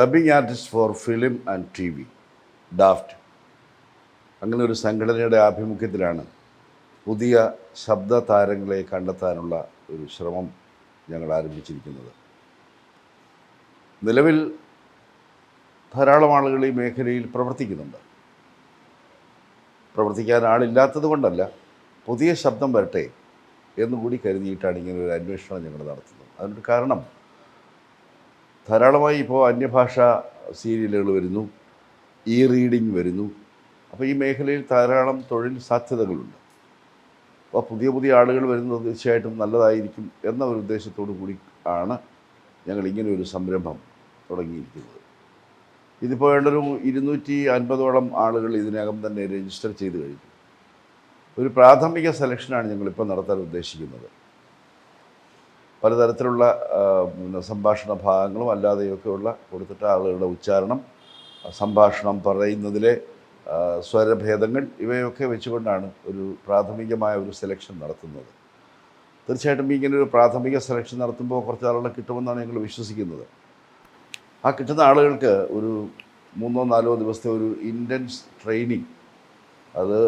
Dubbing artist for film and T V ഡാഫ്റ്റ് അങ്ങനെ ഒരു സംഘടനയുടെ ആഭിമുഖ്യത്തിലാണ് പുതിയ ശബ്ദ താരങ്ങളെ കണ്ടെത്താനുള്ള ഒരു ശ്രമം ഞങ്ങൾ ആരംഭിച്ചിരിക്കുന്നത്. നിലവിൽ ധാരാളം ആളുകൾ ഈ മേഖലയിൽ പ്രവർത്തിക്കുന്നുണ്ട്. പ്രവർത്തിക്കാൻ ആളില്ലാത്തത് കൊണ്ടല്ല, പുതിയ ശബ്ദം വരട്ടെ എന്നുകൂടി കരുതിയിട്ടാണ് ഇങ്ങനെ ഒരു അന്വേഷണം ഞങ്ങൾ നടത്തുന്നത്. അതിനൊരു കാരണം, ധാരാളമായി ഇപ്പോൾ അന്യഭാഷാ സീരിയലുകൾ വരുന്നു, ഇ റീഡിംഗ് വരുന്നു. അപ്പോൾ ഈ മേഖലയിൽ ധാരാളം തൊഴിൽ സാധ്യതകളുണ്ട്. അപ്പോൾ പുതിയ പുതിയ ആളുകൾ വരുന്നത് തീർച്ചയായിട്ടും നല്ലതായിരിക്കും എന്ന ഒരു ഉദ്ദേശത്തോടു കൂടി ആണ് ഞങ്ങൾ ഇങ്ങനെ ഒരു സംരംഭം തുടങ്ങിയിരിക്കുന്നത്. ഇതിപ്പോൾ വേണ്ടൊരു 250ഓളം ആളുകൾ ഇതിനകം തന്നെ രജിസ്റ്റർ ചെയ്ത് കഴിഞ്ഞു. ഒരു പ്രാഥമിക സെലക്ഷനാണ് ഞങ്ങളിപ്പോൾ നടത്താൻ ഉദ്ദേശിക്കുന്നത്. പലതരത്തിലുള്ള സംഭാഷണ ഭാഗങ്ങളും അല്ലാതെയൊക്കെയുള്ള കൊടുത്തിട്ട് ആളുകളുടെ ഉച്ചാരണം, സംഭാഷണം പറയുന്നതിലെ സ്വരഭേദങ്ങൾ ഇവയൊക്കെ വെച്ചുകൊണ്ടാണ് ഒരു പ്രാഥമികമായ ഒരു സെലക്ഷൻ നടത്തുന്നത്. തീർച്ചയായിട്ടും ഇങ്ങനെ ഒരു പ്രാഥമിക സെലക്ഷൻ നടത്തുമ്പോൾ കുറച്ച് ആളുകളെ കിട്ടുമെന്നാണ് ഞങ്ങൾ വിശ്വസിക്കുന്നത്. ആ കിട്ടുന്ന ആളുകൾക്ക് ഒരു 3-4 ദിവസത്തെ ഒരു ഇൻറ്റൻസ് ട്രെയിനിങ്, അത്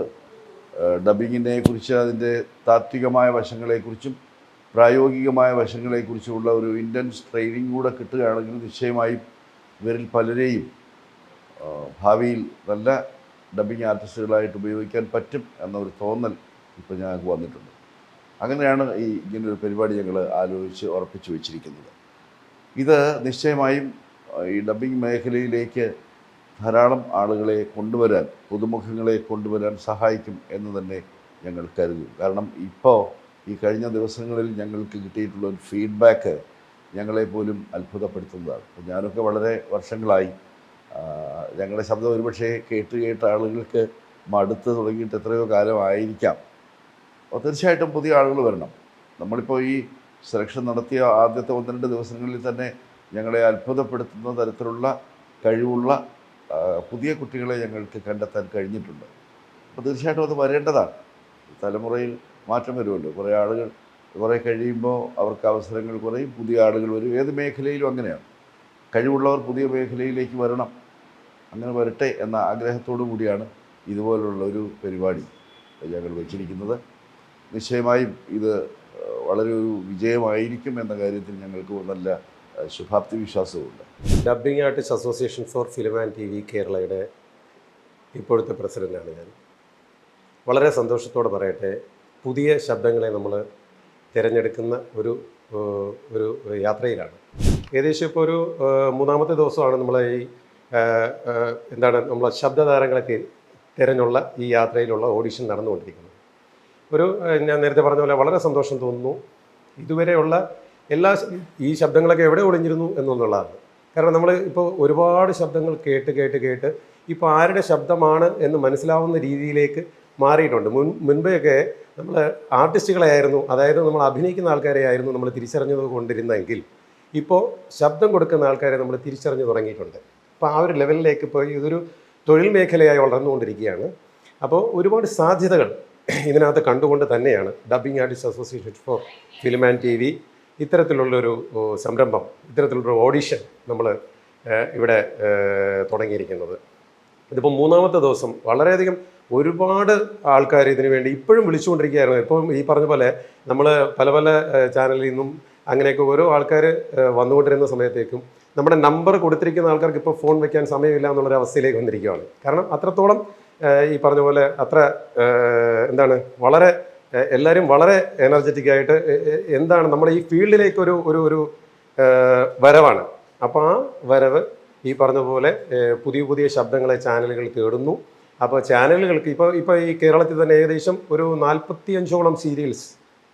ഡബ്ബിങ്ങിനെ കുറിച്ച് അതിൻ്റെ താത്വികമായ വശങ്ങളെക്കുറിച്ചും പ്രായോഗികമായ വശങ്ങളെക്കുറിച്ചുമുള്ള ഒരു ഇൻറ്റൻസ് ട്രെയിനിങ് കൂടെ കിട്ടുകയാണെങ്കിൽ നിശ്ചയമായും ഇവരിൽ പലരെയും ഭാവിയിൽ നല്ല ഡബ്ബിങ് ആർട്ടിസ്റ്റുകളായിട്ട് ഉപയോഗിക്കാൻ പറ്റും എന്നൊരു തോന്നൽ ഇപ്പോൾ ഞങ്ങൾക്ക് വന്നിട്ടുണ്ട്. അങ്ങനെയാണ് ഇങ്ങനൊരു പരിപാടി ഞങ്ങൾ ആലോചിച്ച് ഉറപ്പിച്ചു വച്ചിരിക്കുന്നത്. ഇത് നിശ്ചയമായും ഈ ഡബ്ബിങ് മേഖലയിലേക്ക് ധാരാളം ആളുകളെ കൊണ്ടുവരാൻ, പുതുമുഖങ്ങളെ കൊണ്ടുവരാൻ സഹായിക്കും എന്ന് തന്നെ ഞങ്ങൾ കരുതും. കാരണം ഇപ്പോൾ ഈ കഴിഞ്ഞ ദിവസങ്ങളിൽ ഞങ്ങൾക്ക് കിട്ടിയിട്ടുള്ള ഒരു ഫീഡ്ബാക്ക് ഞങ്ങളെ പോലും അത്ഭുതപ്പെടുത്തുന്നതാണ്. ഞാനൊക്കെ വളരെ വർഷങ്ങളായി ഞങ്ങളുടെ ശബ്ദം ഒരുപക്ഷെ കേട്ട് ആളുകൾക്ക് മടുത്ത് തുടങ്ങിയിട്ട് എത്രയോ കാലമായിരിക്കാം. അപ്പോൾ തീർച്ചയായിട്ടും പുതിയ ആളുകൾ വരണം. നമ്മളിപ്പോൾ ഈ സെലക്ഷൻ നടത്തിയ ആദ്യത്തെ 1-2 ദിവസങ്ങളിൽ തന്നെ ഞങ്ങളെ അത്ഭുതപ്പെടുത്തുന്ന തരത്തിലുള്ള കഴിവുള്ള പുതിയ കുട്ടികളെ ഞങ്ങൾക്ക് കണ്ടെത്താൻ കഴിഞ്ഞിട്ടുണ്ട്. അപ്പോൾ തീർച്ചയായിട്ടും അത് വരേണ്ടതാണ്. തലമുറയിൽ മാറ്റം വരുമല്ലോ. കുറേ ആളുകൾ കുറേ കഴിയുമ്പോൾ അവർക്ക് അവസരങ്ങൾ കുറയും, പുതിയ ആളുകൾ വരും. ഏത് മേഖലയിലും അങ്ങനെയാണ്. കഴിവുള്ളവർ പുതിയ മേഖലയിലേക്ക് വരണം. അങ്ങനെ വരട്ടെ എന്ന ആഗ്രഹത്തോടു കൂടിയാണ് ഇതുപോലുള്ള ഒരു പരിപാടി ഞങ്ങൾ വെച്ചിരിക്കുന്നത്. നിശ്ചയമായും ഇത് വളരെ ഒരു വിജയമായിരിക്കും എന്ന കാര്യത്തിൽ ഞങ്ങൾക്ക് നല്ല ശുഭാപ്തി വിശ്വാസവുമുണ്ട്. Dubbing artist association for film and T V കേരളയുടെ ഇപ്പോഴത്തെ പ്രസിഡൻ്റാണ് ഞാൻ. വളരെ സന്തോഷത്തോടെ പറയട്ടെ, പുതിയ ശബ്ദങ്ങളെ നമ്മൾ തിരഞ്ഞെടുക്കുന്ന ഒരു യാത്രയിലാണ്. ഏകദേശം ഇപ്പോൾ ഒരു 3-ാമത്തെ ദിവസമാണ് നമ്മൾ ഈ നമ്മൾ ശബ്ദതാരങ്ങളെ തിരഞ്ഞുള്ള ഈ യാത്രയിലുള്ള ഓഡിഷൻ നടന്നുകൊണ്ടിരിക്കുന്നത്. ഞാൻ നേരത്തെ പറഞ്ഞ പോലെ വളരെ സന്തോഷം തോന്നുന്നു. ഇതുവരെയുള്ള ഈ ശബ്ദങ്ങളൊക്കെ എവിടെ ഒളിഞ്ഞിരുന്നു എന്നുള്ളതാണ്. കാരണം നമ്മൾ ഇപ്പോൾ ഒരുപാട് ശബ്ദങ്ങൾ കേട്ട് ഇപ്പോൾ ആരുടെ ശബ്ദമാണ് എന്ന് മനസ്സിലാവുന്ന രീതിയിലേക്ക് മാറിയിട്ടുണ്ട്. മുൻപെയൊക്കെ നമ്മൾ ആർട്ടിസ്റ്റുകളെയായിരുന്നു, അതായത് നമ്മൾ അഭിനയിക്കുന്ന ആൾക്കാരെ ആയിരുന്നു നമ്മൾ തിരിച്ചറിഞ്ഞത് കൊണ്ടിരുന്നെങ്കിൽ ഇപ്പോൾ ശബ്ദം കൊടുക്കുന്ന ആൾക്കാരെ നമ്മൾ തിരിച്ചറിഞ്ഞു തുടങ്ങിയിട്ടുണ്ട്. അപ്പോൾ ആ ഒരു ലെവലിലേക്ക് ഇപ്പോൾ ഇതൊരു തൊഴിൽ മേഖലയായി വളർന്നുകൊണ്ടിരിക്കുകയാണ്. അപ്പോൾ ഒരുപാട് സാധ്യതകൾ ഇതിനകത്ത് കണ്ടുകൊണ്ട് തന്നെയാണ് dubbing artist association for film and T V ഇത്തരത്തിലുള്ളൊരു സംരംഭം, ഇത്തരത്തിലുള്ളൊരു ഓഡിഷൻ നമ്മൾ ഇവിടെ തുടങ്ങിയിരിക്കുന്നത്. ഇതിപ്പോൾ 3-ാമത്തെ ദിവസം. വളരെയധികം ഒരുപാട് ആൾക്കാർ ഇതിനു വേണ്ടി ഇപ്പോഴും വിളിച്ചുകൊണ്ടിരിക്കുകയായിരുന്നു. ഇപ്പം ഈ പറഞ്ഞ പോലെ നമ്മൾ പല ചാനലിൽ നിന്നും അങ്ങനെയൊക്കെ ഓരോ ആൾക്കാർ വന്നുകൊണ്ടിരുന്ന സമയത്തേക്കും നമ്മുടെ നമ്പർ കൊടുത്തിരിക്കുന്ന ആൾക്കാർക്ക് ഇപ്പോൾ ഫോൺ വയ്ക്കാൻ സമയമില്ല എന്നുള്ളൊരു അവസ്ഥയിലേക്ക് വന്നിരിക്കുകയാണ്. കാരണം അത്രത്തോളം ഈ പറഞ്ഞ പോലെ വളരെ എല്ലാവരും വളരെ എനർജറ്റിക് ആയിട്ട് നമ്മുടെ ഈ ഫീൽഡിലേക്ക് ഒരു വരവാണ്. അപ്പോൾ ആ വരവ് ഈ പറഞ്ഞ പോലെ പുതിയ ശബ്ദങ്ങളെ ചാനലുകൾ തേടുന്നു. അപ്പോൾ ചാനലുകൾക്ക് ഇപ്പോൾ ഈ കേരളത്തിൽ തന്നെ ഏകദേശം ഒരു 45ഓളം സീരിയൽസ്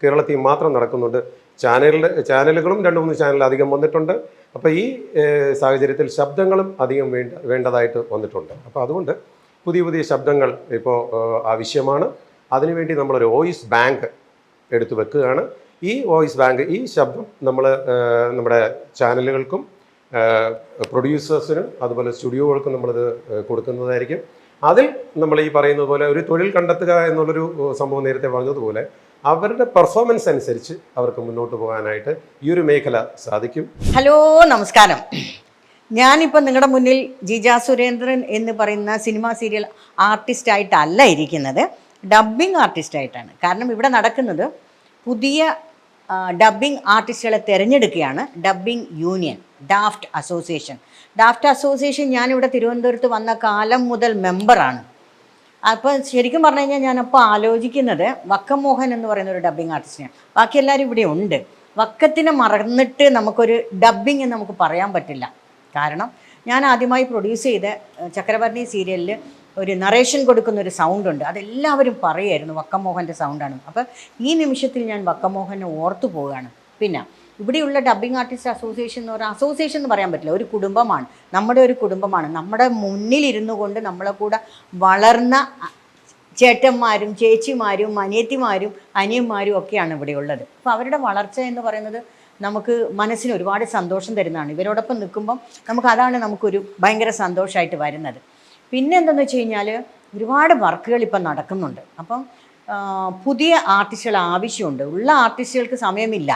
കേരളത്തിൽ മാത്രം നടക്കുന്നുണ്ട്. ചാനലുകളും 2-3 ചാനൽ അധികം വന്നിട്ടുണ്ട്. അപ്പോൾ ഈ സാഹചര്യത്തിൽ ശബ്ദങ്ങളും അധികം വേണ്ടതായിട്ട് വന്നിട്ടുണ്ട്. അപ്പോൾ അതുകൊണ്ട് പുതിയ ശബ്ദങ്ങൾ ഇപ്പോൾ ആവശ്യമാണ്. അതിനുവേണ്ടി നമ്മളൊരു വോയിസ് ബാങ്ക് എടുത്തു വെക്കുകയാണ്. ഈ വോയിസ് ബാങ്ക്, ഈ ശബ്ദം നമ്മൾ നമ്മുടെ ചാനലുകൾക്കും പ്രൊഡ്യൂസേഴ്സിനും അതുപോലെ സ്റ്റുഡിയോകൾക്കും നമ്മളിത് കൊടുക്കുന്നതായിരിക്കും. അതിൽ നമ്മൾ ഈ പറയുന്നത് പോലെ ഒരു തൊഴിൽ കണ്ടെത്തുക എന്നുള്ളൊരു സംഭവം നേരത്തെ പറഞ്ഞതുപോലെ അവരുടെ പെർഫോമൻസ് അനുസരിച്ച് അവർക്ക് മുന്നോട്ട് പോകാനായിട്ട് ഈ ഒരു മേഖല സാധിക്കും. ഹലോ, നമസ്കാരം. ഞാനിപ്പോൾ നിങ്ങളുടെ മുന്നിൽ ജിജ സുരേന്ദ്രൻ എന്ന് പറയുന്ന സിനിമ സീരിയൽ ആർട്ടിസ്റ്റായിട്ടല്ല ഇരിക്കുന്നത്, ഡബ്ബിംഗ് ആർട്ടിസ്റ്റായിട്ടാണ്. കാരണം ഇവിടെ നടക്കുന്നത് പുതിയ ഡബ്ബിംഗ് ആർട്ടിസ്റ്റുകളെ തിരഞ്ഞെടുക്കുകയാണ് dubbing union, DAFT association. DAFT association ഞാനിവിടെ തിരുവനന്തപുരത്ത് വന്ന കാലം മുതൽ മെമ്പറാണ്. അപ്പോൾ ശരിക്കും പറഞ്ഞു കഴിഞ്ഞാൽ ഞാനപ്പോൾ ആലോചിക്കുന്നത് വക്കം മോഹൻ എന്ന് പറയുന്ന ഒരു ഡബ്ബിംഗ് ആർട്ടിസ്റ്റിനെയാണ്. ബാക്കി എല്ലാവരും ഇവിടെ ഉണ്ട്. വക്കത്തിനെ മറന്നിട്ട് നമുക്കൊരു ഡബ്ബിംഗ് എന്ന് നമുക്ക് പറയാൻ പറ്റില്ല. കാരണം ഞാൻ ആദ്യമായി പ്രൊഡ്യൂസ് ചെയ്ത ചക്രവർണി സീരിയലിൽ ഒരു നറേഷൻ കൊടുക്കുന്ന ഒരു സൗണ്ടുണ്ട്, അതെല്ലാവരും പറയുമായിരുന്നു വക്കം മോഹൻ്റെ സൗണ്ടാണ്. അപ്പോൾ ഈ നിമിഷത്തിൽ ഞാൻ വക്കം മോഹനെ ഓർത്തു പോവുകയാണ്. പിന്നെ ഇവിടെയുള്ള ഡബ്ബിംഗ് ആർട്ടിസ്റ്റ് അസോസിയേഷൻ എന്ന് പറഞ്ഞാൽ അസോസിയേഷൻ എന്ന് പറയാൻ പറ്റില്ല, ഒരു കുടുംബമാണ്, നമ്മുടെ ഒരു കുടുംബമാണ്. നമ്മുടെ മുന്നിലിരുന്നു കൊണ്ട് നമ്മളെ കൂടെ വളർന്ന ചേട്ടന്മാരും ചേച്ചിമാരും അനിയത്തിമാരും അനിയന്മാരും ഒക്കെയാണ് ഇവിടെ ഉള്ളത്. അപ്പോൾ അവരുടെ വളർച്ച എന്ന് പറയുന്നത് നമുക്ക് മനസ്സിന് ഒരുപാട് സന്തോഷം തരുന്നതാണ്. ഇവരോടൊപ്പം നിൽക്കുമ്പം അതാണ് നമുക്കൊരു ഭയങ്കര സന്തോഷമായിട്ട് വരുന്നത്. പിന്നെ എന്തെന്ന് വെച്ച് കഴിഞ്ഞാൽ ഒരുപാട് വർക്കുകൾ ഇപ്പം നടക്കുന്നുണ്ട്. അപ്പം പുതിയ ആർട്ടിസ്റ്റുകൾ ആവശ്യമുണ്ട്. ഉള്ള ആർട്ടിസ്റ്റുകൾക്ക് സമയമില്ല.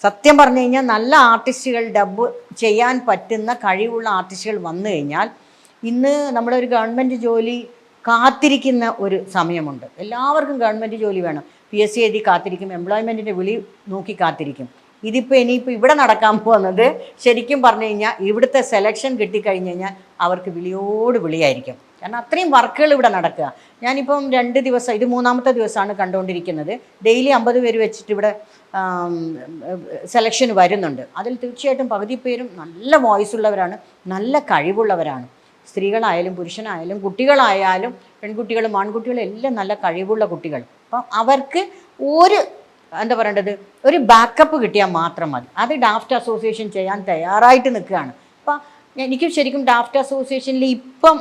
സത്യം പറഞ്ഞു കഴിഞ്ഞാൽ നല്ല ആർട്ടിസ്റ്റുകൾ ഡബ്ബ് ചെയ്യാൻ പറ്റുന്ന കഴിവുള്ള ആർട്ടിസ്റ്റുകൾ വന്നു കഴിഞ്ഞാൽ ഇന്ന് നമ്മുടെ ഒരു ഗവൺമെൻറ് ജോലി കാത്തിരിക്കുന്ന ഒരു സമയമുണ്ട്. എല്ലാവർക്കും ഗവൺമെൻറ് ജോലി വേണം. PSC എഴുതി കാത്തിരിക്കും, എംപ്ലോയ്മെൻറ്റിൻ്റെ വിളി നോക്കി കാത്തിരിക്കും. ഇനിയിപ്പോൾ ഇവിടെ നടക്കാൻ പോകുന്നത് ശരിക്കും പറഞ്ഞു കഴിഞ്ഞാൽ ഇവിടുത്തെ സെലക്ഷൻ കിട്ടിക്കഴിഞ്ഞ് കഴിഞ്ഞാൽ അവർക്ക് വിളിയോട് വിളിയായിരിക്കും. കാരണം അത്രയും വർക്കുകൾ ഇവിടെ നടക്കുക. ഞാനിപ്പം 2 ദിവസം, ഇത് 3ാമത്തെ ദിവസമാണ് കണ്ടുകൊണ്ടിരിക്കുന്നത്. ഡെയിലി 50 പേര് വെച്ചിട്ട് ഇവിടെ സെലക്ഷൻ വരുന്നുണ്ട്. അതിൽ തീർച്ചയായിട്ടും പകുതി പേരും നല്ല വോയിസ് ഉള്ളവരാണ്, നല്ല കഴിവുള്ളവരാണ്. സ്ത്രീകളായാലും പുരുഷനായാലും കുട്ടികളായാലും പെൺകുട്ടികളും ആൺകുട്ടികളും എല്ലാം നല്ല കഴിവുള്ള കുട്ടികൾ. അപ്പം അവർക്ക് ഒരു ബാക്കപ്പ് കിട്ടിയാൽ മാത്രം മതി. അത് ഡാഫ്റ്റ് അസോസിയേഷൻ ചെയ്യാൻ തയ്യാറായിട്ട് നിൽക്കുകയാണ്. അപ്പം എനിക്ക് ശരിക്കും ഡാഫ്റ്റ് അസോസിയേഷനിൽ ഇപ്പം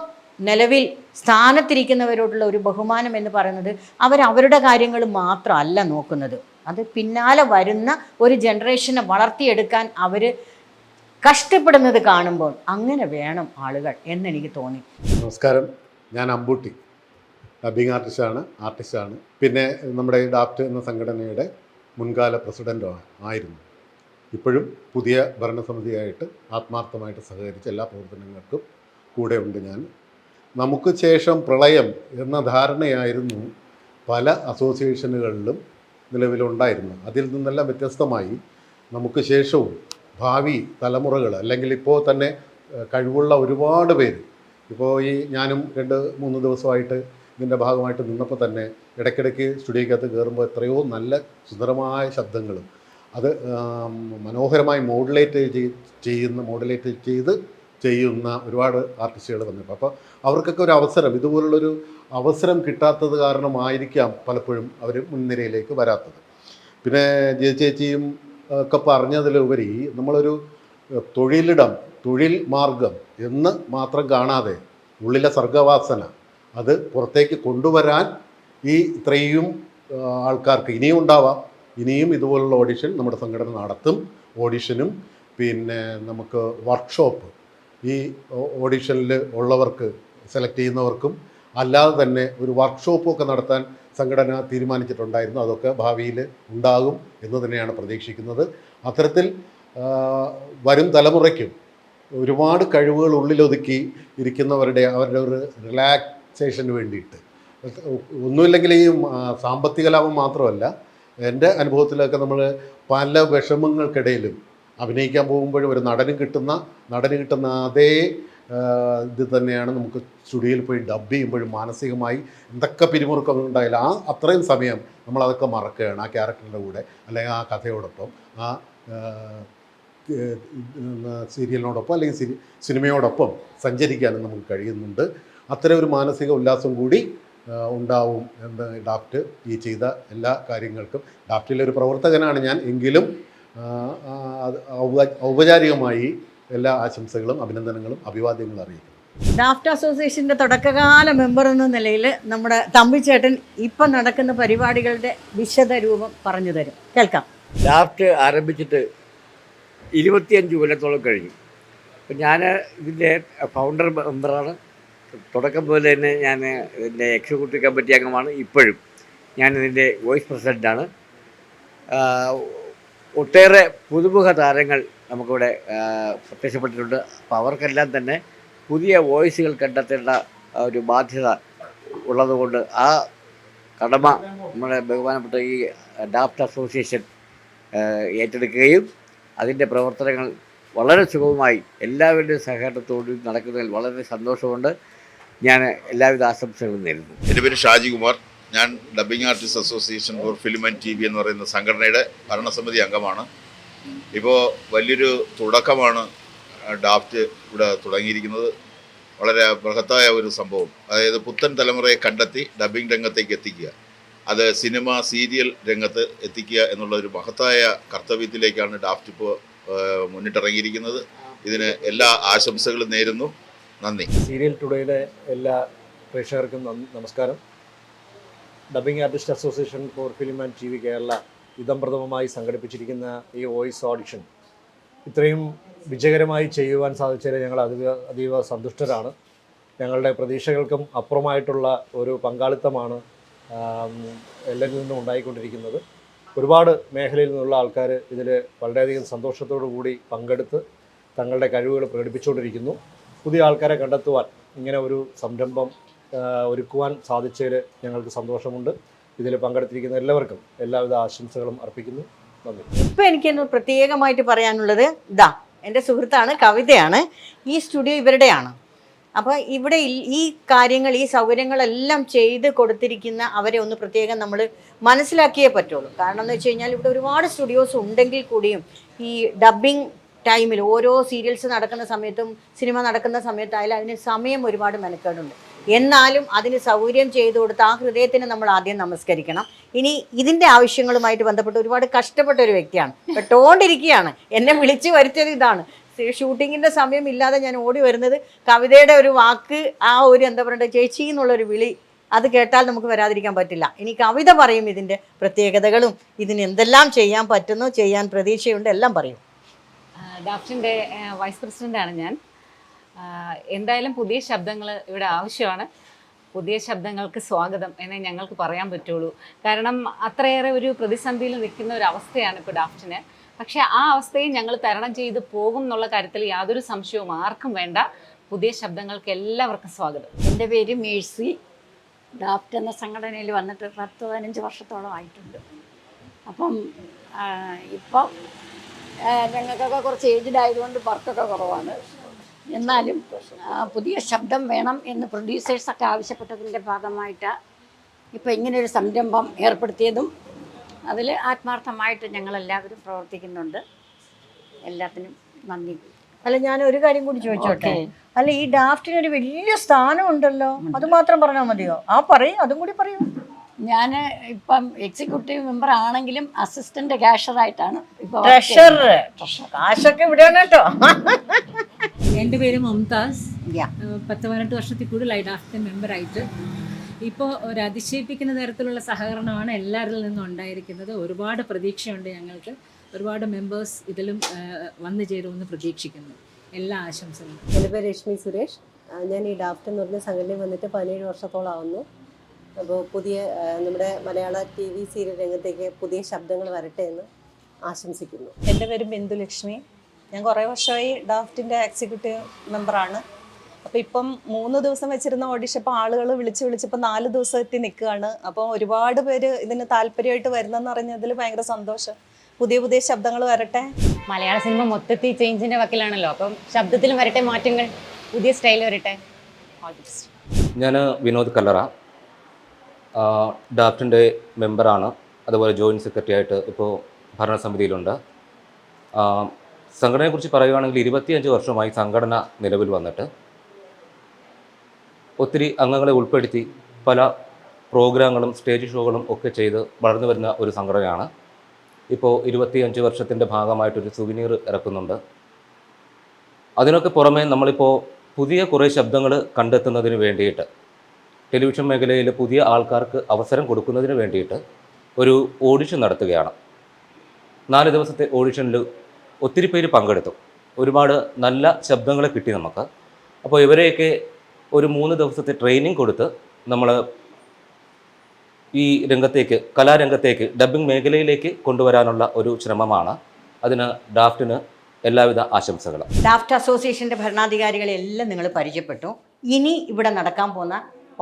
നിലവിൽ സ്ഥാനത്തിരിക്കുന്നവരോടുള്ള ഒരു ബഹുമാനം എന്ന് പറയുന്നത് അവരവരുടെ കാര്യങ്ങൾ മാത്രമല്ല നോക്കുന്നത്, അത് പിന്നാലെ വരുന്ന ഒരു ജനറേഷനെ വളർത്തിയെടുക്കാൻ അവർ കഷ്ടപ്പെടുന്നത് കാണുമ്പോൾ അങ്ങനെ വേണം ആളുകൾ എന്നെനിക്ക് തോന്നി. നമസ്കാരം, ഞാൻ അമ്പൂട്ടി, ഡബ്ബിംഗ് ആർട്ടിസ്റ്റാണ്. പിന്നെ നമ്മുടെ ഈ ഡാഫ്റ്റ് എന്ന സംഘടനയുടെ മുൻകാല പ്രസിഡൻ്റ് ആയിരുന്നു. ഇപ്പോഴും പുതിയ ഭരണസമിതിയായിട്ട് ആത്മാർത്ഥമായിട്ട് സഹകരിച്ച എല്ലാ പ്രവർത്തനങ്ങൾക്കും കൂടെ ഉണ്ട് ഞാൻ. നമുക്ക് ശേഷം പ്രളയം എന്ന ധാരണയായിരുന്നു പല അസോസിയേഷനുകളിലും നിലവിലുണ്ടായിരുന്നു. അതിൽ നിന്നെല്ലാം വ്യത്യസ്തമായി നമുക്ക് ശേഷവും ഭാവി തലമുറകൾ, അല്ലെങ്കിൽ ഇപ്പോൾ തന്നെ കഴിവുള്ള ഒരുപാട് പേര്, ഇപ്പോൾ ഞാനും 2-3 ദിവസമായിട്ട് ഇതിൻ്റെ ഭാഗമായിട്ട് നിന്നപ്പോൾ തന്നെ ഇടയ്ക്കിടയ്ക്ക് സ്റ്റുഡിയോക്കകത്ത് കയറുമ്പോൾ എത്രയോ നല്ല സുന്ദരമായ ശബ്ദങ്ങളും അത് മനോഹരമായി മോഡുലേറ്റ് ചെയ്ത് ചെയ്യുന്ന ഒരുപാട് ആർട്ടിസ്റ്റുകൾ വന്നപ്പോൾ, അപ്പോൾ അവർക്കൊക്കെ ഒരു അവസരം, ഇതുപോലുള്ളൊരു അവസരം കിട്ടാത്തത് കാരണമായിരിക്കാം പലപ്പോഴും അവർ മുൻനിരയിലേക്ക് വരാത്തത്. പിന്നെ ചേച്ചിയും ഒക്കെ പറഞ്ഞതിലുപരി നമ്മളൊരു തൊഴിൽ മാർഗം എന്ന് മാത്രം കാണാതെ ഉള്ളിലെ സർഗവാസന അത് പുറത്തേക്ക് കൊണ്ടുവരാൻ ഇത്രയും ആൾക്കാർക്ക് ഇനിയും ഉണ്ടാവാം. ഇനിയും ഇതുപോലുള്ള ഓഡിഷൻ നമ്മുടെ സംഘടന നടത്തും. ഓഡിഷനും പിന്നെ നമുക്ക് വർക്ക്ഷോപ്പ്, ഈ ഓഡിഷനിൽ ഉള്ളവർക്ക് സെലക്ട് ചെയ്യുന്നവർക്കും അല്ലാതെ തന്നെ ഒരു വർക്ക്ഷോപ്പൊക്കെ നടത്താൻ സംഘടന തീരുമാനിച്ചിട്ടുണ്ടായിരുന്നു. അതൊക്കെ ഭാവിയിൽ ഉണ്ടാകും എന്ന് തന്നെയാണ് പ്രതീക്ഷിക്കുന്നത്. അത്തരത്തിൽ വരും തലമുറയ്ക്കും ഒരുപാട് കഴിവുകൾ ഉള്ളിലൊതുക്കി അവരുടെ ഒരു റിലാക്സേഷന് വേണ്ടിയിട്ട്, ഒന്നുമില്ലെങ്കിൽ ഈ സാമ്പത്തിക ലാഭം മാത്രമല്ല, എൻ്റെ അനുഭവത്തിലൊക്കെ നമ്മൾ പല വിഷമങ്ങൾക്കിടയിലും അഭിനയിക്കാൻ പോകുമ്പോഴും ഒരു നടന് കിട്ടുന്ന അതേ ഇത് തന്നെയാണ് നമുക്ക് സ്റ്റുഡിയോയിൽ പോയി ഡബ് ചെയ്യുമ്പോഴും മാനസികമായി എന്തൊക്കെ പിരിമുറുക്കം ഉണ്ടായാലും അത്രയും സമയം നമ്മളതൊക്കെ മറക്കുകയാണ് ആ ക്യാരക്ടറിൻ്റെ കൂടെ, അല്ലെങ്കിൽ ആ കഥയോടൊപ്പം, ആ സീരിയലിനോടൊപ്പം അല്ലെങ്കിൽ സിനിമയോടൊപ്പം സഞ്ചരിക്കാനും നമുക്ക് കഴിയുന്നുണ്ട്. അത്തരം ഒരു മാനസിക ഉല്ലാസം കൂടി ഉണ്ടാവും എന്ന് ഡാഫ്റ്റ് ഈ ചെയ്ത എല്ലാ കാര്യങ്ങൾക്കും, ഡാഫ്റ്റിലെ ഒരു പ്രവർത്തകനാണ് ഞാൻ എങ്കിലും ഔപചാരികമായി എല്ലാ ആശംസകളും അഭിനന്ദനങ്ങളും അഭിവാദ്യങ്ങളും അറിയിക്കുന്നു. ഡാഫ്റ്റ് അസോസിയേഷൻ്റെ തുടക്കകാല മെമ്പർ എന്ന നിലയിൽ നമ്മുടെ തമ്പിച്ചേട്ടൻ ഇപ്പം നടക്കുന്ന പരിപാടികളുടെ വിശദ രൂപം പറഞ്ഞു തരും, കേൾക്കാം. ഡാഫ്റ്റ് ആരംഭിച്ചിട്ട് 25 കൊല്ലത്തോളം കഴിഞ്ഞു. അപ്പം ഞാൻ ഇതിൻ്റെ ഫൗണ്ടർ മെമ്പറാണ്. തുടക്കം മുതൽ തന്നെ ഞാൻ ഇതിൻ്റെ എക്സിക്യൂട്ടീവ് കമ്മിറ്റി അംഗമാണ്. ഇപ്പോഴും ഞാനിതിൻ്റെ വൈസ് പ്രസിഡൻ്റാണ്. ഒട്ടേറെ പുതുമുഖ താരങ്ങൾ നമുക്കിവിടെ പ്രത്യക്ഷപ്പെട്ടിട്ടുണ്ട്. അപ്പോൾ അവർക്കെല്ലാം തന്നെ പുതിയ വോയിസുകൾ കണ്ടെത്തേണ്ട ഒരു ബാധ്യത ഉള്ളതുകൊണ്ട് ആ കടമ നമ്മുടെ ബഹുമാനപ്പെട്ട ഈ ഡാഫ്റ്റ് അസോസിയേഷൻ ഏറ്റെടുക്കുകയും അതിൻ്റെ പ്രവർത്തനങ്ങൾ വളരെ സുഗമമായി എല്ലാവരുടെയും സഹകരണത്തോടും നടക്കുന്നതിൽ വളരെ സന്തോഷമുണ്ട്. ഞാൻ എല്ലാവിധ ആശംസകളും നേരുന്നു. എൻ്റെ പേര് ഷാജികുമാർ. ഞാൻ dubbing artist association for film and TV എന്ന് പറയുന്ന സംഘടനയുടെ ഭരണസമിതി അംഗമാണ്. ഇപ്പോൾ വലിയൊരു തുടക്കമാണ് ഡാഫ്റ്റ് ഇവിടെ തുടങ്ങിയിരിക്കുന്നത്. വളരെ ബൃഹത്തായ ഒരു സംഭവം, അതായത് പുത്തൻ തലമുറയെ കണ്ടെത്തി ഡബ്ബിംഗ് രംഗത്തേക്ക് എത്തിക്കുക, അത് സിനിമ സീരിയൽ രംഗത്ത് എത്തിക്കുക എന്നുള്ള ഒരു മഹത്തായ കർത്തവ്യത്തിലേക്കാണ് ഡാഫ്റ്റ് ഇപ്പോൾ മുന്നിട്ടിറങ്ങിയിരിക്കുന്നത്. ഇതിന് എല്ലാ ആശംസകളും നേരുന്നു. നന്ദി. സീരിയൽ ടുഡേയുടെ എല്ലാ പ്രേക്ഷകർക്കും നമസ്കാരം. Dubbing artist association for film and TV Kerala ഇദംപ്രഥമമായി സംഘടിപ്പിച്ചിരിക്കുന്ന ഈ വോയിസ് ഓഡിഷൻ ഇത്രയും വിജയകരമായി ചെയ്യുവാൻ സാധിച്ചതിൽ ഞങ്ങൾ അതീവ സന്തുഷ്ടരാണ്. ഞങ്ങളുടെ പ്രതീക്ഷകൾക്കും അപ്പുറമായിട്ടുള്ള ഒരു പങ്കാളിത്തമാണ് എല്ലാവരിൽ നിന്നും ഉണ്ടായിക്കൊണ്ടിരിക്കുന്നത്. ഒരുപാട് മേഖലയിൽ നിന്നുള്ള ആൾക്കാർ ഇതിൽ വളരെയധികം സന്തോഷത്തോടു കൂടി പങ്കെടുത്ത് തങ്ങളുടെ കഴിവുകൾ പ്രകടിപ്പിച്ചുകൊണ്ടിരിക്കുന്നു. പുതിയ ആൾക്കാരെ കണ്ടെത്തുവാൻ ഇങ്ങനെ ഒരു സംരംഭം ഒരുക്കുവാൻ സാധിച്ചതിൽ ഞങ്ങൾക്ക് സന്തോഷമുണ്ട്. ഇതിൽ പങ്കെടുത്തിരിക്കുന്ന എല്ലാവർക്കും എല്ലാവിധ ആശംസകളും അർപ്പിക്കുന്നു. നന്ദി. ഇപ്പം എനിക്കൊന്ന് പ്രത്യേകമായിട്ട് പറയാനുള്ളത് ഇതാ, എൻ്റെ സുഹൃത്താണ്, കവിതയാണ്. ഈ സ്റ്റുഡിയോ ഇവരുടെയാണ്. അപ്പോൾ ഇവിടെ ഈ കാര്യങ്ങൾ, ഈ സൗകര്യങ്ങളെല്ലാം ചെയ്ത് കൊടുത്തിരിക്കുന്ന അവരെ ഒന്ന് പ്രത്യേകം നമ്മൾ മനസ്സിലാക്കിയേ പറ്റുള്ളൂ. കാരണം എന്ന് വെച്ച് കഴിഞ്ഞാൽ ഇവിടെ ഒരുപാട് സ്റ്റുഡിയോസ് ഉണ്ടെങ്കിൽ കൂടിയും ഈ ഡബ്ബിംഗ് ടൈമിൽ ഓരോ സീരിയൽസ് നടക്കുന്ന സമയത്തും സിനിമ നടക്കുന്ന സമയത്തായാലും അതിന് സമയം ഒരുപാട് മെനക്കേടുണ്ട്. എന്നാലും അതിന് സൗകര്യം ചെയ്തു കൊടുത്ത് ആ ഹൃദയത്തിന് നമ്മൾ ആദ്യം നമസ്കരിക്കണം. ഇനി ഇതിൻ്റെ ആവശ്യങ്ങളുമായിട്ട് ബന്ധപ്പെട്ട് ഒരുപാട് കഷ്ടപ്പെട്ട ഒരു വ്യക്തിയാണ്, പെട്ടോണ്ടിരിക്കുകയാണ്. എന്നെ വിളിച്ചു വരുത്തിയത് ഇതാണ്. ഷൂട്ടിങ്ങിൻ്റെ സമയം ഇല്ലാതെ ഞാൻ ഓടി വരുന്നത് കവിതയുടെ ഒരു വാക്ക്, ആ ഒരു എന്താ പറയുക, ചേച്ചി എന്നുള്ളൊരു വിളി, അത് കേട്ടാൽ നമുക്ക് വരാതിരിക്കാൻ പറ്റില്ല. ഇനി കവിത പറയും ഇതിൻ്റെ പ്രത്യേകതകളും ഇതിന് എന്തെല്ലാം ചെയ്യാൻ പറ്റുന്നു, ചെയ്യാൻ പ്രതീക്ഷയുണ്ട്, എല്ലാം പറയും. ഡാഫ്റ്റിൻ്റെ വൈസ് പ്രസിഡൻ്റാണ് ഞാൻ. എന്തായാലും പുതിയ ശബ്ദങ്ങൾ ഇവിടെ ആവശ്യമാണ്. പുതിയ ശബ്ദങ്ങൾക്ക് സ്വാഗതം എന്നേ ഞങ്ങൾക്ക് പറയാൻ പറ്റുള്ളൂ. കാരണം അത്രയേറെ ഒരു പ്രതിസന്ധിയിൽ നിൽക്കുന്ന ഒരു അവസ്ഥയാണ് ഇപ്പോൾ ഡാഫ്റ്റിന്. പക്ഷേ ആ അവസ്ഥയെ ഞങ്ങൾ തരണം ചെയ്ത് പോകും എന്നുള്ള കാര്യത്തിൽ യാതൊരു സംശയവും ആർക്കും വേണ്ട. പുതിയ ശബ്ദങ്ങൾക്ക് എല്ലാവർക്കും സ്വാഗതം. എൻ്റെ പേര് മേഴ്സി. ഡാഫ്റ്റ് എന്ന സംഘടനയിൽ വന്നിട്ട് 10-15 വർഷത്തോളം ആയിട്ടുണ്ട്. അപ്പം ഇപ്പം ഞങ്ങൾക്കൊക്കെ കുറച്ച് ഏജ്ഡ് ആയതുകൊണ്ട് വർക്കൊക്കെ കുറവാണ്. എന്നാലും പുതിയ ശബ്ദം വേണം എന്ന് പ്രൊഡ്യൂസേഴ്സൊക്കെ ആവശ്യപ്പെട്ടതിൻ്റെ ഭാഗമായിട്ട് ഇപ്പോൾ ഇങ്ങനെയൊരു സംരംഭം ഏർപ്പെടുത്തിയതും അതിൽ ആത്മാർത്ഥമായിട്ട് ഞങ്ങളെല്ലാവരും പ്രവർത്തിക്കുന്നുണ്ട്. എല്ലാത്തിനും നന്ദി. അല്ല, ഞാൻ ഒരു കാര്യം കൂടി ചോദിച്ചോട്ടെ. അല്ല, ഈ ഡാഫ്റ്റിന് ഒരു വലിയ സ്ഥാനം ഉണ്ടല്ലോ, അത് മാത്രം പറഞ്ഞാൽ മതിയോ? പറയും, അതും കൂടി പറയൂ. ഞാൻ ഇപ്പം എക്സിക്യൂട്ടീവ് മെമ്പർ ആണെങ്കിലും അസിസ്റ്റന്റ് ക്യാഷറായിട്ടാണ് ഇപ്പോൾ. കാശൊക്കെ ഇവിടെയാണ് കേട്ടോ. എൻ്റെ പേര് മുംതാസ്. 10-18 വർഷത്തിൽ കൂടുതലായി ഡാഫ്റ്റ് മെമ്പറായിട്ട്. ഇപ്പോൾ ഒരു അതിശയിപ്പിക്കുന്ന തരത്തിലുള്ള സഹകരണമാണ് എല്ലാവരിൽ നിന്നും ഉണ്ടായിരിക്കുന്നത്. ഒരുപാട് പ്രതീക്ഷയുണ്ട് ഞങ്ങൾക്ക്. ഒരുപാട് മെമ്പേഴ്സ് ഇതിലും വന്നു ചേരുമെന്ന് പ്രതീക്ഷിക്കുന്നു. എല്ലാ ആശംസകളും. എൻ്റെ പേര് രശ്മി സുരേഷ്. ഞാൻ ഈ ഡാഫ്റ്റ് എന്ന് പറഞ്ഞ സംഘടനയിൽ വന്നിട്ട് 17 വർഷത്തോളം ആവുന്നു. അപ്പോൾ പുതിയ നമ്മുടെ മലയാള TV സീരിയൽ രംഗത്തേക്ക് പുതിയ ശബ്ദങ്ങൾ വരട്ടെ എന്ന് ആശംസിക്കുന്നു. എൻ്റെ പേര് ബിന്ദുലക്ഷ്മി. ഞാൻ കുറേ വർഷമായി ഡാഫ്റ്റിൻ്റെ എക്സിക്യൂട്ടീവ് മെമ്പറാണ്. അപ്പോൾ ഇപ്പം 3 ദിവസം വെച്ചിരുന്ന ഓഡിഷൻ ഇപ്പോൾ ആളുകൾ വിളിച്ചിപ്പോൾ 4 ദിവസം എത്തി നിൽക്കുകയാണ്. അപ്പോൾ ഒരുപാട് പേര് ഇതിന് താല്പര്യമായിട്ട് വരുന്നതെന്ന് അറിഞ്ഞതിൽ ഭയങ്കര സന്തോഷം. പുതിയ ശബ്ദങ്ങൾ വരട്ടെ. മലയാള സിനിമ മൊത്തത്തിൽ ചേഞ്ചിൻ്റെ വക്കിലാണല്ലോ. അപ്പം ശബ്ദത്തിലും വരട്ടെ മാറ്റങ്ങൾ, പുതിയ സ്റ്റൈൽ വരട്ടെ. ഞാൻ വിനോദ് കല്ലറ, ഡാഫ്റ്റിൻ്റെ മെമ്പറാണ്. അതുപോലെ ജോയിൻറ്റ് സെക്രട്ടറി ആയിട്ട് ഇപ്പോൾ ഭരണസമിതിയിലുണ്ട്. സംഘടനയെക്കുറിച്ച് പറയുകയാണെങ്കിൽ 25 വർഷമായി സംഘടന നിലവിൽ വന്നിട്ട് ഒത്തിരി അംഗങ്ങളെ ഉൾപ്പെടുത്തി പല പ്രോഗ്രാമുകളും സ്റ്റേജ് ഷോകളും ഒക്കെ ചെയ്ത് വളർന്നു വരുന്ന ഒരു സംഘടനയാണ്. ഇപ്പോൾ 25 വർഷത്തിൻ്റെ ഭാഗമായിട്ടൊരു സുവനീർ ഇറക്കുന്നുണ്ട്. അതിനൊക്കെ പുറമെ നമ്മളിപ്പോൾ പുതിയ കുറേ ശബ്ദങ്ങൾ കണ്ടെത്തുന്നതിന് വേണ്ടിയിട്ട് ടെലിവിഷൻ മേഖലയിൽ പുതിയ ആൾക്കാർക്ക് അവസരം കൊടുക്കുന്നതിന് വേണ്ടിയിട്ട് ഒരു ഓഡിഷൻ നടത്തുകയാണ്. 4 ദിവസത്തെ ഓഡിഷനിൽ ഒത്തിരി പേര് പങ്കെടുത്തു. ഒരുപാട് നല്ല ശബ്ദങ്ങളെ കിട്ടി നമുക്ക്. അപ്പോൾ ഇവരെയൊക്കെ ഒരു 3 ദിവസത്തെ ട്രെയിനിങ് കൊടുത്ത് നമ്മൾ ഈ രംഗത്തേക്ക്, കലാരംഗത്തേക്ക്, ഡബ്ബിംഗ് മേഖലയിലേക്ക് കൊണ്ടുവരാനുള്ള ഒരു ശ്രമമാണ്. അതിന് ഡാഫ്റ്റിന് എല്ലാവിധ ആശംസകളും. ഡാഫ്റ്റ് അസോസിയേഷൻ്റെ ഭരണാധികാരികളെല്ലാം നിങ്ങൾ പരിചയപ്പെട്ടു. ഇനി ഇവിടെ നടക്കാൻ പോകുന്ന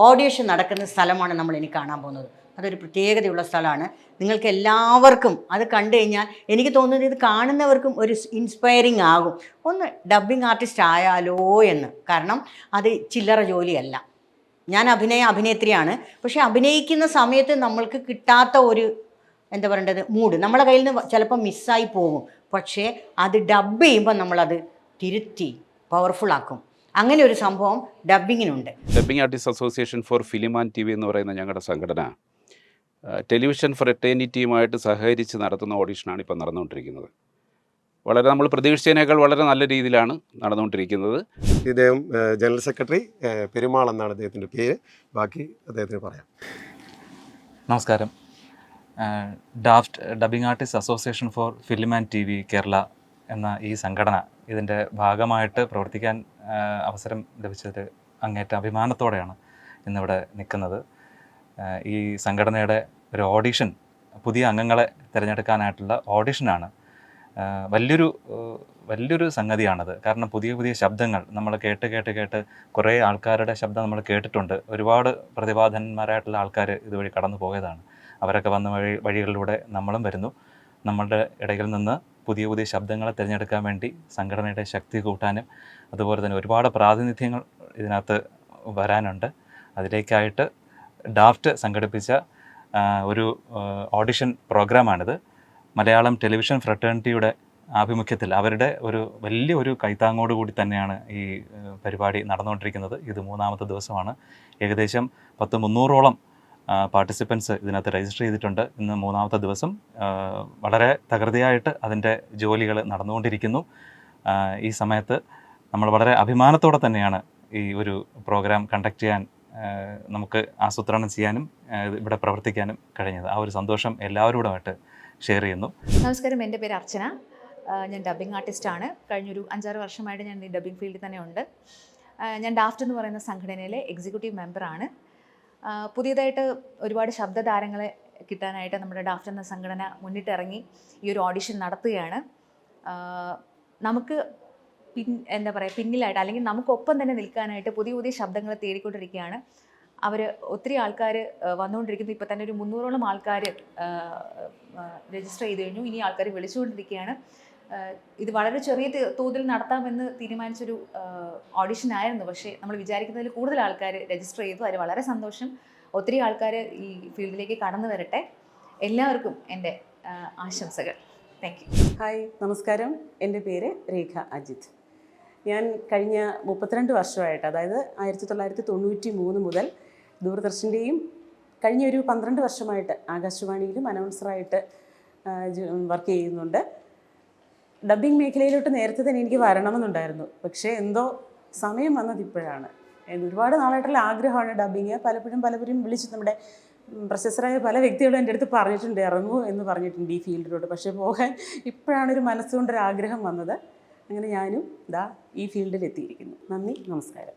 ഓഡിഷൻ നടക്കുന്ന സ്ഥലമാണ് നമ്മൾ ഇനി കാണാൻ പോകുന്നത്. അതൊരു പ്രത്യേകതയുള്ള സ്ഥലമാണ്. നിങ്ങൾക്ക് എല്ലാവർക്കും അത് കണ്ടു കഴിഞ്ഞാൽ എനിക്ക് തോന്നുന്നത് ഇത് കാണുന്നവർക്കും ഒരു ഇൻസ്പയറിങ് ആകും, ഒന്ന് ഡബ്ബിംഗ് ആർട്ടിസ്റ്റ് ആയാലോ എന്ന്. കാരണം അത് ചില്ലറ ജോലിയല്ല. ഞാൻ അഭിനേത്രിയാണ്. പക്ഷേ അഭിനയിക്കുന്ന സമയത്ത് നമ്മൾക്ക് കിട്ടാത്ത ഒരു എന്താ പറയേണ്ടത് മൂഡ് നമ്മളെ കയ്യിൽ നിന്ന് ചിലപ്പോൾ മിസ്സായി പോകും. പക്ഷേ അത് ഡബ് ചെയ്യുമ്പോൾ നമ്മളത് തിരുത്തി പവർഫുള്ളാക്കും. അങ്ങനെ ഒരു സംഭവം ഡബ്ബിങ്ങിനുണ്ട്. Dubbing artist association for film and TV എന്ന് പറയുന്ന ഞങ്ങളുടെ സംഘടന ടെലിവിഷൻ ഫോർ എറ്റേണിറ്റിയുമായിട്ട് സഹകരിച്ച് നടത്തുന്ന ഓഡിഷനാണ് ഇപ്പോൾ നടന്നുകൊണ്ടിരിക്കുന്നത്. വളരെ നമ്മൾ പ്രതീക്ഷിച്ചതിനേക്കാൾ വളരെ നല്ല രീതിയിലാണ് നടന്നുകൊണ്ടിരിക്കുന്നത്. ഇദ്ദേഹം ജനറൽ സെക്രട്ടറി പെരുമാൾ എന്നാണ് അദ്ദേഹത്തിൻ്റെ പേര്. ബാക്കി അദ്ദേഹത്തിന് പറയാം. നമസ്കാരം. Daft dubbing artist association for film and TV Kerala എന്ന ഈ സംഘടന, ഇതിൻ്റെ ഭാഗമായിട്ട് പ്രവർത്തിക്കാൻ അവസരം ലഭിച്ചതിൽ അങ്ങേറ്റ അഭിമാനത്തോടെയാണ് ഇന്നിവിടെ നിൽക്കുന്നത്. ഈ സംഘടനയുടെ ഒരു ഓഡിഷൻ, പുതിയ അംഗങ്ങളെ തിരഞ്ഞെടുക്കാനായിട്ടുള്ള ഓഡിഷനാണ്. വലിയൊരു സംഗതിയാണത്. കാരണം പുതിയ ശബ്ദങ്ങൾ നമ്മൾ കേട്ട് കുറേ ആൾക്കാരുടെ ശബ്ദം നമ്മൾ കേട്ടിട്ടുണ്ട്. ഒരുപാട് പ്രതിഭാധനന്മാരായിട്ടുള്ള ആൾക്കാർ ഇതുവഴി കടന്നു പോയതാണ്. അവരൊക്കെ വന്ന വഴികളിലൂടെ നമ്മളും വരുന്നു. നമ്മളുടെ ഇടയിൽ നിന്ന് പുതിയ ശബ്ദങ്ങളെ തിരഞ്ഞെടുക്കാൻ വേണ്ടി സംഘടനയുടെ ശക്തി കൂട്ടാനും അതുപോലെ തന്നെ ഒരുപാട് പ്രാതിനിധ്യങ്ങൾ ഇതിനകത്ത് വരാനുണ്ട്. അതിലേക്കായിട്ട് ഡാഫ്റ്റ് സംഘടിപ്പിച്ച ഒരു ഓഡിഷൻ പ്രോഗ്രാമാണിത്. മലയാളം ടെലിവിഷൻ ഫ്രട്ടേണിറ്റിയുടെ ആഭിമുഖ്യത്തിൽ അവരുടെ വലിയൊരു കൈത്താങ്ങോട് കൂടി തന്നെയാണ് ഈ പരിപാടി നടന്നുകൊണ്ടിരിക്കുന്നത്. ഇത് 3ാമത്തെ ദിവസമാണ്. ഏകദേശം 300ഓളം പാർട്ടിസിപ്പൻസ് ഇതിനകത്ത് രജിസ്റ്റർ ചെയ്തിട്ടുണ്ട്. ഇന്ന് 3ാമത്തെ ദിവസം. വളരെ തകൃതിയായിട്ട് അതിൻ്റെ ജോലികൾ നടന്നുകൊണ്ടിരിക്കുന്നു. ഈ സമയത്ത് നമ്മൾ വളരെ അഭിമാനത്തോടെ തന്നെയാണ് ഈ ഒരു പ്രോഗ്രാം കണ്ടക്ട് ചെയ്യാൻ, നമുക്ക് ആസൂത്രണം ചെയ്യാനും ഇവിടെ പ്രവർത്തിക്കാനും കഴിഞ്ഞത്. ആ ഒരു സന്തോഷം എല്ലാവരോടുമായിട്ട് ഷെയർ ചെയ്യുന്നു. നമസ്കാരം, എൻ്റെ പേര് അർച്ചന. ഞാൻ ഡബ്ബിംഗ് ആർട്ടിസ്റ്റാണ്. കഴിഞ്ഞൊരു 5-6 വർഷമായിട്ട് ഞാൻ ഈ ഡബ്ബിംഗ് ഫീൽഡിൽ തന്നെ ഉണ്ട്. ഞാൻ ഡാഫ്റ്റ് എന്ന് പറയുന്ന സംഘടനയിലെ എക്സിക്യൂട്ടീവ് മെമ്പറാണ്. പുതിയതായിട്ട് ഒരുപാട് ശബ്ദതാരങ്ങളെ കിട്ടാനായിട്ട് നമ്മുടെ ഡാഫ്റ്റ് എന്ന സംഘടന മുന്നിട്ടിറങ്ങി ഈ ഒരു ഓഡിഷൻ നടത്തുകയാണ്. നമുക്ക് പിന്നിലായിട്ട് അല്ലെങ്കിൽ നമുക്കൊപ്പം തന്നെ നിൽക്കാനായിട്ട് പുതിയ ശബ്ദങ്ങളെ തേടിക്കൊണ്ടിരിക്കുകയാണ്. ഒത്തിരി ആൾക്കാർ വന്നുകൊണ്ടിരിക്കുന്നു. ഇപ്പോൾ തന്നെ ഒരു 300ഓളം ആൾക്കാർ രജിസ്റ്റർ ചെയ്ത് കഴിഞ്ഞു. ഇനി ആൾക്കാർ വിളിച്ചുകൊണ്ടിരിക്കുകയാണ്. ഇത് വളരെ ചെറിയ തോതിൽ നടത്താമെന്ന് തീരുമാനിച്ചൊരു ഓഡിഷൻ ആയിരുന്നു. പക്ഷേ നമ്മൾ വിചാരിക്കുന്നതിൽ കൂടുതൽ ആൾക്കാർ രജിസ്റ്റർ ചെയ്തു. അതിൽ വളരെ സന്തോഷം. ഒത്തിരി ആൾക്കാർ ഈ ഫീൽഡിലേക്ക് കടന്നു വരട്ടെ. എല്ലാവർക്കും എൻ്റെ ആശംസകൾ. Thank you. ഹായ്, നമസ്കാരം. എൻ്റെ പേര് രേഖ അജിത്. ഞാൻ കഴിഞ്ഞ 32 വർഷമായിട്ട്, അതായത് 1993 മുതൽ ദൂരദർശൻ്റെയും കഴിഞ്ഞ ഒരു 12 വർഷമായിട്ട് ആകാശവാണിയിലും അനൗൺസറായിട്ട് വർക്ക് ചെയ്യുന്നുണ്ട്. ഡബ്ബിംഗ് മേഖലയിലോട്ട് നേരത്തെ തന്നെ എനിക്ക് വരണമെന്നുണ്ടായിരുന്നു. പക്ഷേ എന്തോ സമയം വന്നത് ഇപ്പോഴാണ്. ഒരുപാട് നാളായിട്ടുള്ള ആഗ്രഹമാണ് ഡബ്ബിങ്. പലപ്പോഴും വിളിച്ച് നമ്മുടെ പ്രശസ്തരായ പല വ്യക്തികളും എൻ്റെ അടുത്ത് പറഞ്ഞിട്ടുണ്ട്, ഇറങ്ങൂ എന്ന് പറഞ്ഞിട്ടുണ്ട് ഈ ഫീൽഡിലോട്ട്. പക്ഷേ പോകാൻ ഇപ്പോഴാണ് ഒരു മനസ്സുകൊണ്ടൊരാഗ്രഹം വന്നത്. അങ്ങനെ ഞാനും ഈ ഫീൽഡിൽ എത്തിയിരിക്കുന്നു. നന്ദി, നമസ്കാരം.